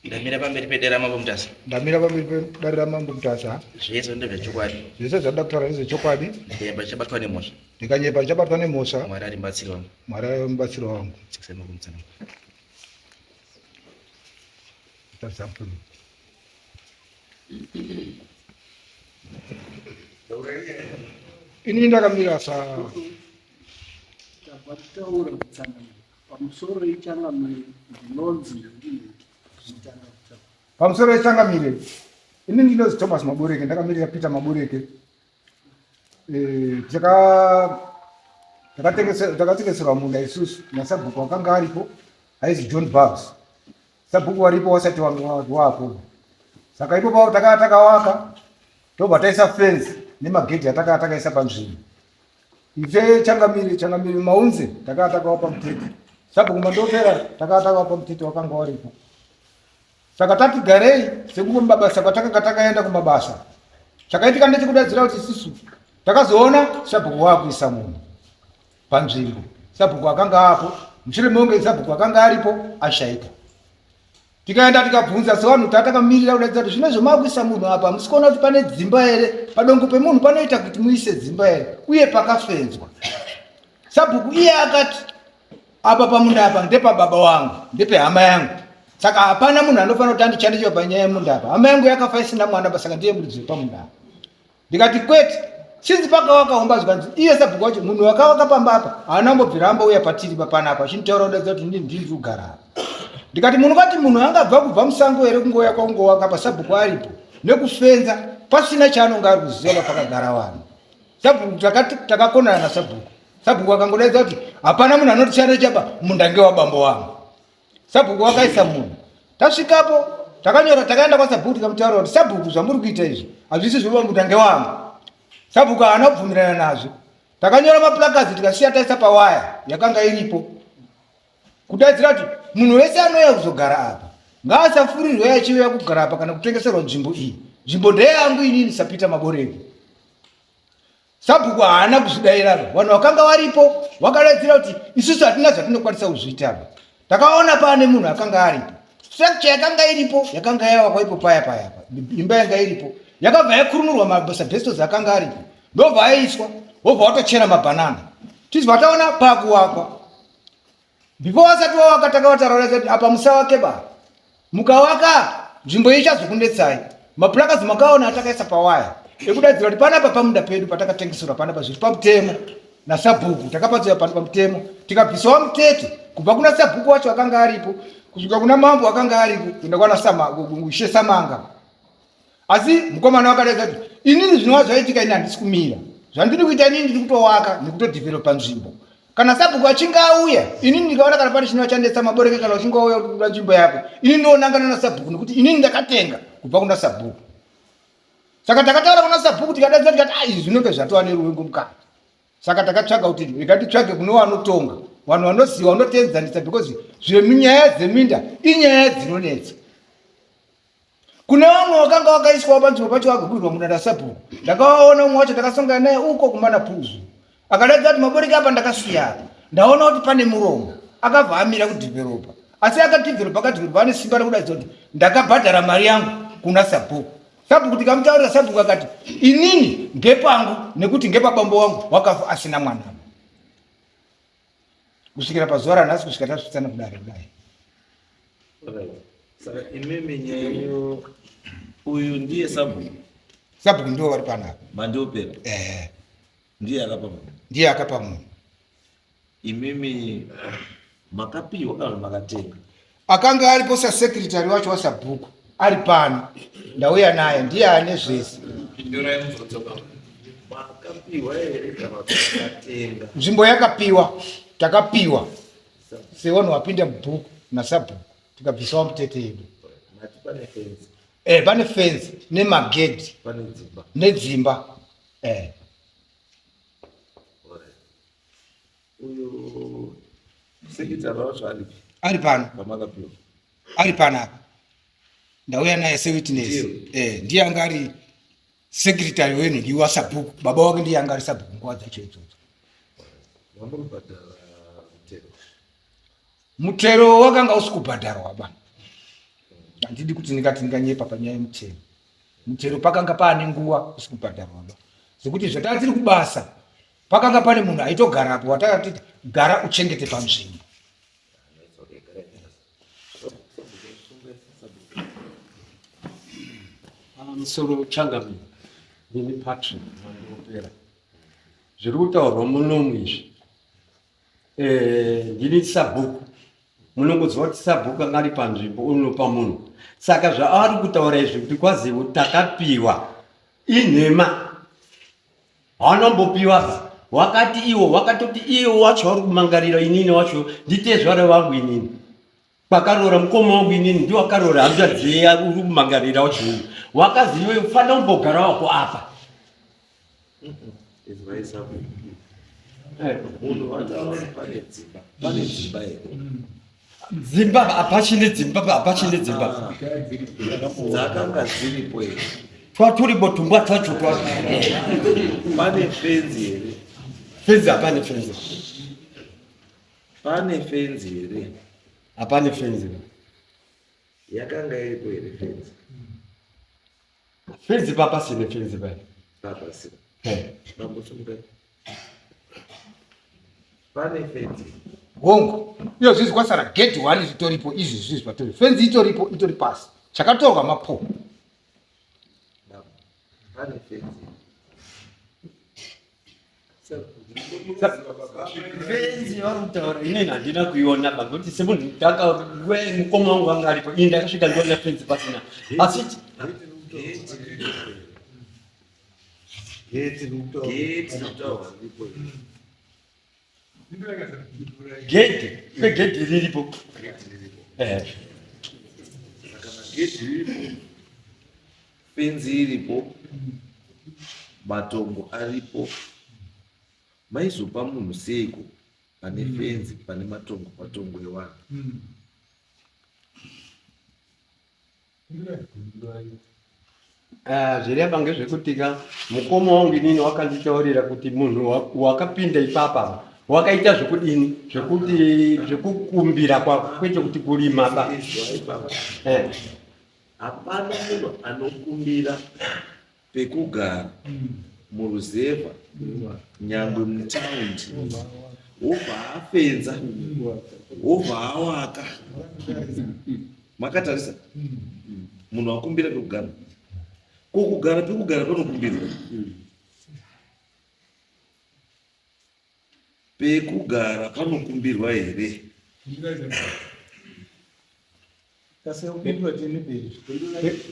Ndamira pamberi pedera mambo mutasa. Ndamira pamberi pedera mambo mutasa. Zvese ndezvechokwadi. Zvese zvandakutaura ndezvechokwadi. Ndikanyeba chabatwa nemhosva. Ndikanyeba chabatwa nemhosva. Mwari ari mubatsiri wangu. Mwari ari mubatsiri wangu. Ini ndakamira pamusoro wechangamire ini ndinozi Thomas Mabureke, ndakamirira Peter Mabureke. Takatengeserwa munda isusu nasabhuku wakanga aripo aizi John Babs. Sabhuku waripo wasati wapo. Saka ipo pao takawaka tobva taisa fence nemagedhi atakaisa panzvimbo. Ife changamire maunze takatakawa pamutete. Sabhuku mandopera takatakawa pamutete wakanga waripo. Saka tati garei sekungo mabasa patakakaenda kumabasa. Chakaitika ndechekudadzira kuti isusu takazoona sabhuku wakuisa munhu panzvimbo. Sabhuku akanga apo, mushure monge sabhuku akanga aripo ashaika. Tikaenda tikabvunza sevanhu tatakamirira kudatsa kuti zvinezvo makuisa munhu apa musikuona kuti pane dzimba here, padongo pemunhu panoita kuti muise dzimba here uye pakafenzwa. Sabhuku iye akati apa pamunda apa ndepababa wangu, ndepehama yangu. Saka hapana munhu anofanira kuti andichandichiwa panyaya yemunda apa. Hama yangu yakafa isina mwana basa ndiye muridzi wepamunda apa. Ndikati kwete, chinzi pakawaka zvanzi iye sabhuku wacho munhu wakawaka pamba apa haana kumbobvira ambouya patiri panapa achinitaura kudadza kuti ndiri kugara apa. Ndikati munhu kati munhu angabva kubva musango here kungouya kwangowaka pasabhuku aripo nekufenza pasina chaanonga ari kuziva pakagara vanhu. Sabhuku takakonana nasabhuku. Sabhuku akangodaidza kuti hapana munhu anotichanda chaba munda ngewabambo wangu. Sabhuku wakaisa munhu. Tasvikapo takaenda kwasabhuku tikamutaura kuti sabhuku zvamuri kuita izvi hazvisi zvepamunda ngewangu. Sabhuku haana kubvumirana nazvo. Takanyora maplakazi tikasiya taisa pawaya yakanga iripo kudadzira kuti munhu wese anouya kuzogara apa ngaasafurirwe achiuya kugara apa kana kutengeserwa nzvimbo iyi. Nzvimbo ndeyangu inini Peter Mabureke. Sabhuku haana kuzvidairazvo. Vanhu vakanga varipo vakadadzira kuti isusu hatina zvatinokwanisa kuzviita. Takaona pane munhu akanga aripo. Structure yakanga iripo yakanga yavakwa ipo paya. Imba yanga iripo yakabva yakurunurwa masabhestos akanga aripo. Ndobva aiswa wobva watochera mabhanana. Tizibva taona pakuwakwa. Before wasati wawaka takavataura kuti apa musawake ba. Mukawaka nzvimbo ichazokundetsai. Maplakazi makaona atakaisa pawaya ekudadzira kuti panapa pamunda pedu patakatengeserwa panapa zviri pamutemo nasabhuku takapatsira pamutemo tikabvisawo mutete kubva kuna sabhuku wacho akanga aripo kusvika kuna mambo akanga aripo kuenda kwana Ushe Samanga. Asi mukomana wakadadza kuti inini zvinova zvaitika ini handisi kumira. Zvandiri kuita inini ndiri kutowaka nekutodhivhelopa nzvimbo. Kana sabhuku achinge auya inini ndikaona kana pane chinova chandetsa Mabureke kana uchinge auya kuda nzvimbo yako inini ndinonangana nasabhuku nekuti inini ndakatenga kubva kuna sabhuku. Saka takataura kuna sabhuku tikadadza tikati izvi zvinenge zvatova neruvengo mukati. Saka takatsvaga kuti tikatitsvage kune vanotonga vanhu vanoziva vanoteedzanisa because zviri munyaya dzeminda inyaya dzinonetsa. Kune vamwe vakanga vakaiswawo panzvimbo pacho vagoburirwa munda nasabhuku. Ndakaona umwe wacho takasongana naye uko kumana Puzu. Akadadza kuti Mabureke apa ndakasiya ndaona kuti pane muromo akabva amira kudhivheropa. Asi akadhivheropa ane simba rekudadzira kuti ndakabhadhara mari yangu kuna sabhuku. Sabhuku tikamutaurira sabhuku akati inini ngepangu nekuti ngepabambo wangu wakafa asina mwana. Kusvikira pazuva ranhasi kusvika tasvitsana kudai. Saka imimi nyayo uyu ndiye sabhuku. Sabhuku ndiwo vari panapa. Mandiopera. Ndiye akapa munhu. Ndiye akapa munhu. Imimi makapiwa kana makatenga. Akanga aripo sasekretary wacho wasabhuku ari pano. Ndauya naye ndiye ane zvese. Makapiwa here kana makatenga. Nzvimbo yakapiwa. Takapiwa. Sevanhu wapinda mubhuku nasabhuku. Tikabvisawo mutete yedu. Pane fence. Pane fence nemagedhi. Pane dzimba. Nedzimba. Uyu sekretary wacho ari pano. Pamakapiwa. Ari panapa. Ndauya naye sewitness. Ndiye anga ari secretary wenhingi wasabhuku. Baba wake ndiye anga ari sabhuku nguva dzacho idzodzo. Wambobhadhara mutero. Mutero wakanga usi kubhadharwa bana. handidi kuti ndinganyepa panyaya yemuchero. Muchero pakanga pane nguwa usiri kubhadharwa zvekuti zvatanga tiri kubasa pakanga pane munhu aitogarapo watakati gara uchengete panzvimbo. Musoro changamire nini Patrick Mandopera zviri kutaurwa munomu izvi ndini sabhuku munongoziva kuti sabhuku anga ari panzvimbo unopa munhu saka zvaari kutaura izvi kuti kwazivo takapiwa inhema hawanombopiwa wakati iwo wakatoti iwo wacho vari kumangarira inini wacho nditezvare vangu inini kwakarora mukoma wangu inini ndio wakarora handadziya uri kumangarira wacho wakazi iwe ufana umbogara wako apa dzimba hapachine dzimba dzakanga dziripo here twaturipo tumbwa twacho pane fenzi here fenzi hapane fenzi pane fenzi here hapane fenzi yakanga iripo here fenzi fenzi papasine fenzi pai papasina mambosungai pane fenzi hongu iyo zvizi kwasara gate 1 zvitoripo izvi zvizi patori fenzi itoripo itori pasi chakatorwa mapo pane fenzi fenzi vari kutaura inini handina kuiona bagoti semunhu mukoma wangu anga aripo ini ndakasvika ndiona fenzi pasina asi gate riripo fenzi iripo matombo aripo maizopa munhu seiko pane fenzi pane matongo evanhu zvireva ngezvekutika mukoma wangu inini wakanditaurira kuti munhu wakapinda ipapa wakaita zvekudini zvekukumbira kwete kuti kurima ba hapana munhu anokumbira pekugara muruzevha nyangwe mutaundi wobva afenza wobva awaka makatarisa munhu akumbira pekugara kokugara pekugara panokumbirwa pekugara panokumbirwa here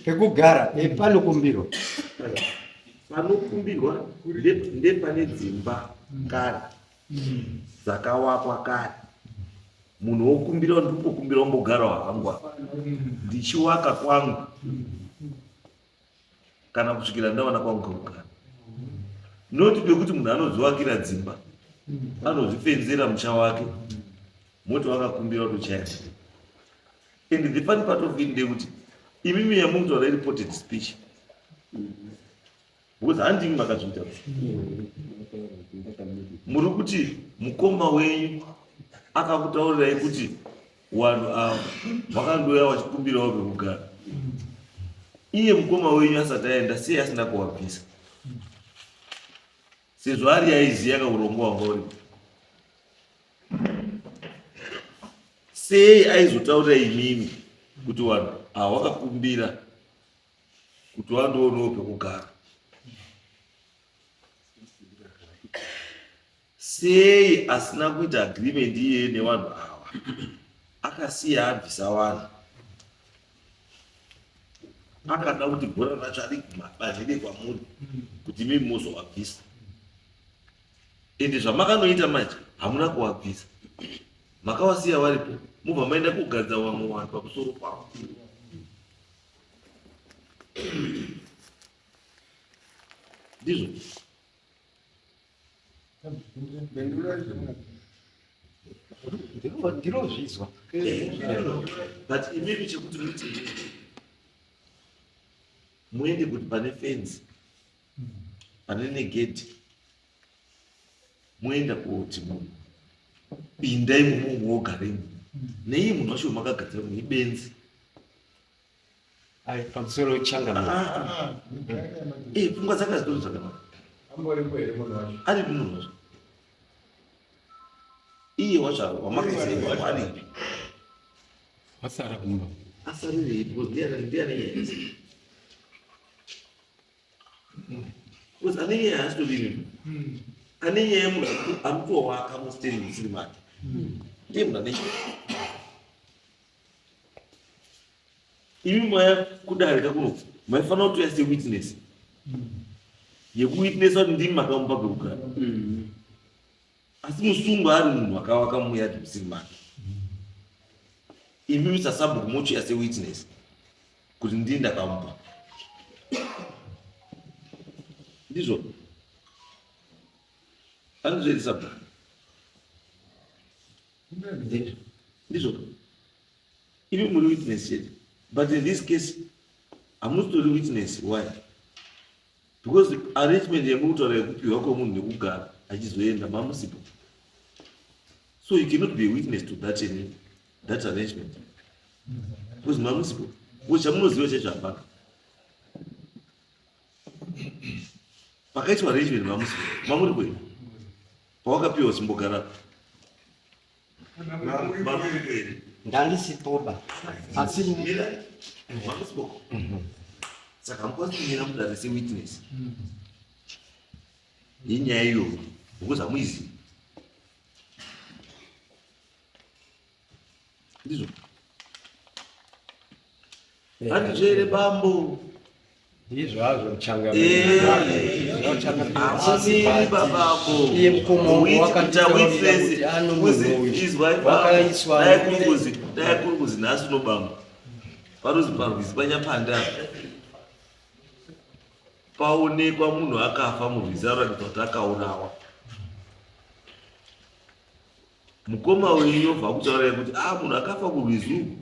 pekugara panokumbirwa panokumbirwa ndepane dzimba kare dzakawakwa kare munhu wokumbira ndipokumbira wombogara wahangwa ndichiwaka kwangu kana kusvikira ndawana kwangu kekugara noti pekuti munhu anodziwakira dzimba anozvifenzera musha wake moti wakakumbira kutochaya and the funny part of it ndekuti imimi yamutaura reported speech because handingi makazvita muri kuti mukoma wenyu akakutaurirai kuti vanhu ava vakandoya vachikumbirawo pekugara iye mukoma wenyu asati aenda sei asina kuwabvisa sezvo ari aiziya kaurongo wanga uripo sei aizotaurira imimi kuti vanhu ava vakakumbira kuti vandoonawo pekugara sei asina kuita agreement iye nevanhu ava akasiya abvisa vanhu akada kuti bhora racho ari mabazhire kwamuri kuti mimi mozovabvisa ende zvamakanoita manje hamuna kuvabvisa makavasiya varipo mubva maenda kugadza vamwe vanhu pamusoro pavo ndizvo ndinozvizwa but imimi chekuti muti muende kuti pane fenzi pane negedhi muenda kuti munhu pindai mumomo wogaremo nei munhu wacho makagadzira muibenzi ai pamusoro changa pfungwa dzaka zitori zvakanaka ari munhu wacho iye wacho wamakaisaiwa wacho aripi asara kumba asarire because ndiani because anenge haasitodini anenge yemunhu ari kutowaka musteni musiri make ndiye munhu anenge imi maya kudarika kuno maifanira kutoya sewitness yekuwitnessa kuti ndimi makamupa pekugara asi musungwa ari munhu akawaka muyadi musiri make imi musasabhuku motoya sewitness kuti ndii ndakamupa ndizvo anozverisabhuku ndizvo imi muri witness chete. But in this case, I'm not to the witness. Why? Because the arrangement is not to the so you cannot be a witness to that arrangement. Because Mamusipo, which I'm not the back. Package arrangement, Mamusipo. Power Pio Simbogara. ndandisipoba asi Mamusipo. Saka mkwasikunyira mudare sewitness yenyaya iyoyo because hamuizivi ndizvo andizvere bambo ndizvo hazvo changa hamusiri babambo iye mukomo kuita witness wakaiswa dai kuri kuzi nhasi unobamba parozi parwizi panyapanda paonekwa munhu akafa murwizi aroratidza kuti akaurawa mukoma uyu yobva kutaura kuti munhu akafa kurwizi uku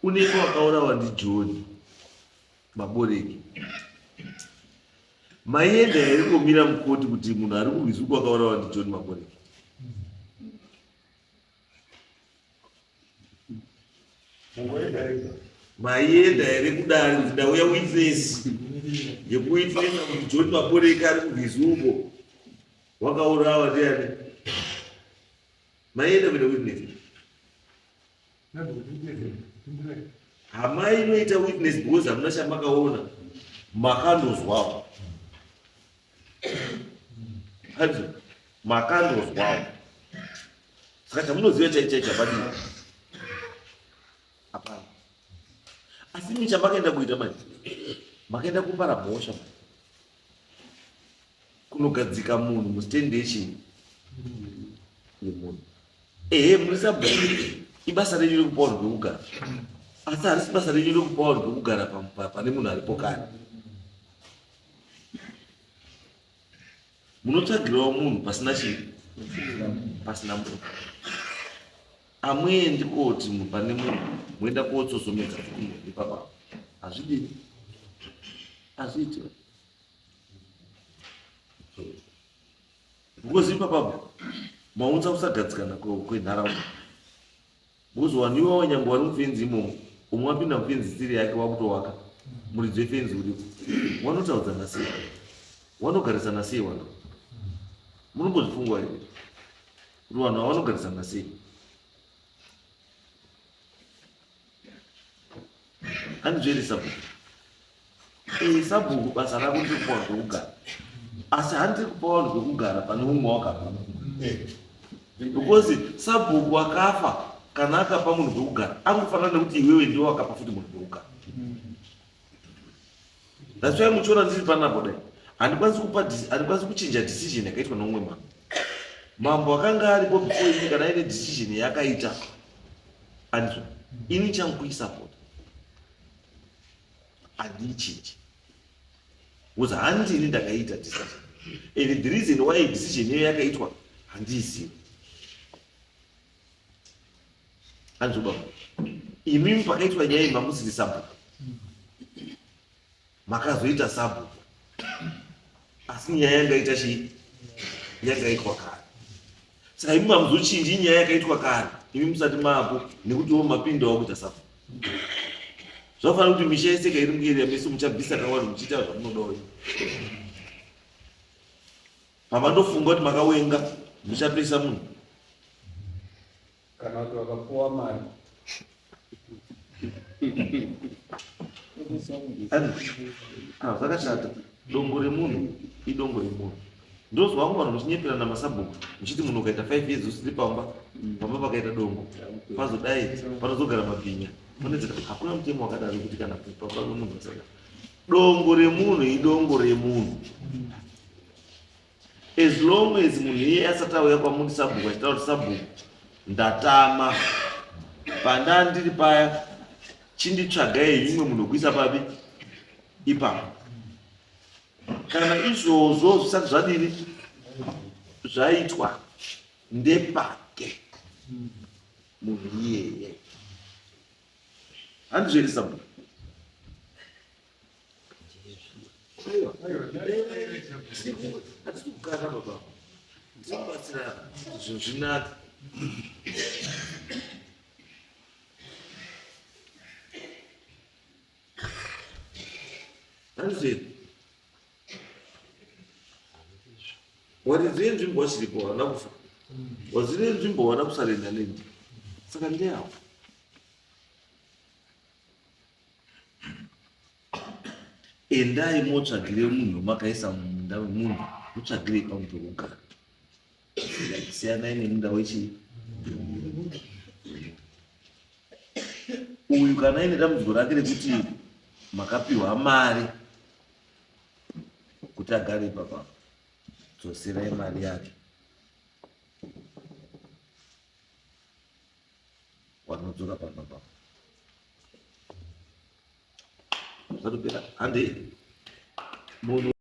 unenge wakaurawa ndiJoni Maboreki. Maienda here kumira mukoti kuti munhu ari kurwizi uku wakaurawa ndiJoni Maboreki. Maienda here kudari kuti ndauya witness yekuwitnessa kuti Joni Maboreki ari kurwizi uko wakaurawa ndiani. Maienda kuita witness. Hamai inoita witness because hamuna chamakaona makandozwawo. Hazvo makandozwawo. Saka chamunoziva chaicho chapadini. Hapana. Asi imi chamakaenda kuita manje. Makaenda kupara mhosva manje. Kunogadzika munhu mustendesheni yemunhu. Murisabhuku ibasa renyu rekupa vanhu pekugara. Asi harisi basa renyu rekupa vanhu pekugara pane munhu aripo kare. Munotsvagirawo munhu pasina chinhu, pasina munhu. Hamuendi koti pane munhu moenda kotsosomedza ipapa. Hazvidini. Hazviiti. Because ipapo maunza kusagadzikana kwenharaunda. Because waniwa wanyambo vari mufenzi imomo, umwe wapinda mufenzi siri yake wakutowaka muridzi wefenzi uripo, wanotaudzana sei? Wanogarisana sei vanhu? Munombozvifungwa here kuti vanhu ava vanogarisana sei? Handizveri sabhuku. Sabhuku basa rako ndirikupa vanhu pekugara. Asi handiri kupa vanhu pekugara pane umwe wakapa. Because sabhuku akafa kana akapa munhu pekugara angofanana nekuti iwewe ndiwe wakapa futi munhu pekugara. That's why muchiona ndiri panapo dai handikwanisi kuchinja decision yakaitwa nomumwe mambo. Mambo akanga aripo before ini kana ine decision yakaita andizvo ini chamukuisapota handiichinji because handini ndakaita decision and the reason why decision iyoyo yakaitwa handiizivi. Andizvo imimi pakaitwa nyaya mamusiri sabhuku makazoita sabhuku asi nyaya yangaita chii yakaitwa kare. Saka imi mamuzochinji nyaya yakaitwa kare imi musati maapo nekutiwo mapindawo kuita sabhuku. Zvafanira kuti misha yese kairumgirira meso muchabvisa kawari muchiita zvamunoda. Pamandofunga kuti makawenga muchapisa munhu kana kuti wakapuwa mari zvakashata. Dongo remunhu idongo remunhu. Ndozwa vanhu muchinyepera namasabhuku muchiti munhu ukaita 5 years usiri pamba pakaita dongo pazodai panozogara mabhinya. Hakuna mutemo wakadaro kuti kana pamba munhu asaka. Dongo remunhu idongo remunhu. As long as munhu iye asati auya kwamuri sabhuku achitaura kuti sabhuku ndatama pandandiri paya chinditsvagai imwe munhu wekuisa papi ipapo. Kana izvozvo zvisati zvadini zvaitwa ndepake munhu iyeye handizveri sabhuku. Hatisi kugara baba, tinobatsirana zvinhu zvinaka. Handizveri wariziye nzvimbo wachiripo wana kufa, waziye nzvimbo wana kusarenda neni, saka ndeawo. Endai motsvagire munhu makaisa munda wemunhu, mutsvagire pamutokugara. Siyanai nemunda wechi. Uyu kana aine dambudziko rake rekuti makapiwa mari kuti agare ipapa, dzoserai mari yake. Wanodzoka pamba zvatopera hande munhu